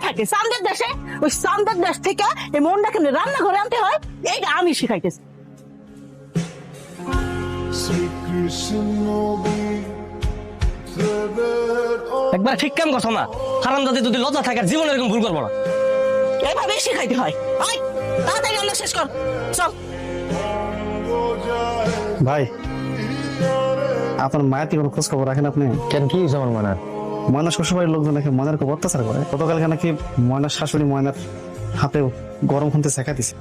থাকে চান্দের দেশে, ওই চান্দের দেশ থেকে এই মনটা কেমনে রান্না করে আনতে হয় এইটা আমি শিখাইতেছি। একবার ঠিক কাম কথা না, হারামজাদী যদি লজ্জা থাকে আর জীবনে এরকম ভুল করবো না। এইভাবেই শিখাইতে হয়। আয় তাড়াতাড়ি রান্না শেষ কর, চল। ভাই আপনার মায়ের কি কোনো খোঁজ খবর রাখেন আপনি? কেন কি হয়েছে আমার মনে? ময়না শ্বশুরবাড়ির লোকজন নাকি ময়নার খুব অত্যাচার করে। গতকালকে নাকি ময়নার শাশুড়ি ময়নার হাতে গরম খুনতে শেখা দিছে।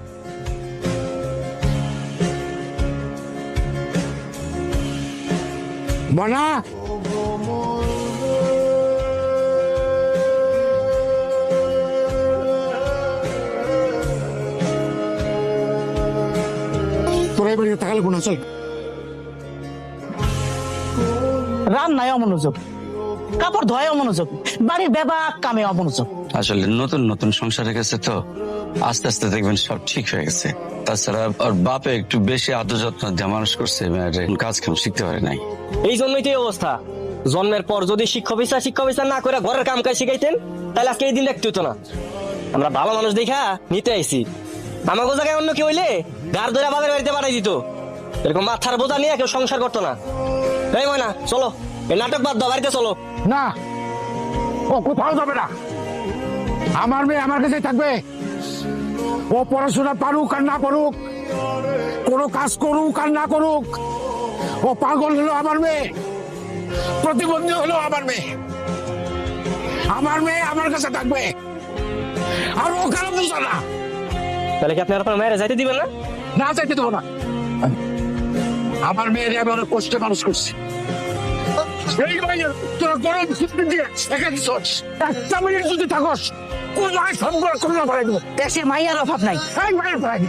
মনা তোরা এবার তাকালে কোন চল রান্নায় অমনোযোগ, কাপড় ধোয় অমনোযোগ, বাড়ির ব্যাপক কামে অমনোযোগ। আসলে নতুন নতুন সংসারে গেছে তো আস্তে আস্তে দেখবেন সব ঠিক হয়ে গেছে। তাছাড়া ওর বাপে একটু বেশি আদর যত্ন দিয়ে মানুষ করছে, মেয়ের কাজ কাম শিখতে পারে নাই। এই জন্যই তো এই অবস্থা। জন্মের পর যদি শিক্ষা না করে ঘরের কাম কাজ শিখাইতেন তাহলে আজকে এই দিন দেখতে হতো না। আমরা ভালো মানুষ দেখা নিতে আইছি, আমাকে জায়গায় অন্য কেউ হইলে গার ধরে বাবার বাড়িতে পাঠাই দিত। এরকম মাথার বোঝা নিয়ে কেউ সংসার করতো না। এই ময়না চলো, এই নাটক বাদ দাও, বাড়িতে চলো। না, ও কোথাও যাবে না। আমার মেয়ে আমার কাছে থাকবে। ও পড়াশোনা পারুক আর না করুক, কোনো কাজ করুক আর না করুক, ও পাগল হলো আমার মেয়ে, প্রতিবন্ধী হলো আমার মেয়ে। আমার মেয়ে আমার কাছে থাকবে, আর ও খারাপ বুঝা না। তাহলে কি আপনি আপনার মেয়েরা যাইতে দিবেন না? না চাইতে দেবো না। আমার মেয়ের আমি অনেক কষ্টে মানুষ করছি। এই ভাইয়া তোরা গরম ছুটি দিয়ে এখানে চলছ, একটা মিনিট যদি থাকস কোন সম্পর্ক করে না পারাই দেবো। দেশে মাইয়ার অভাব নাই। এই ভাইয়া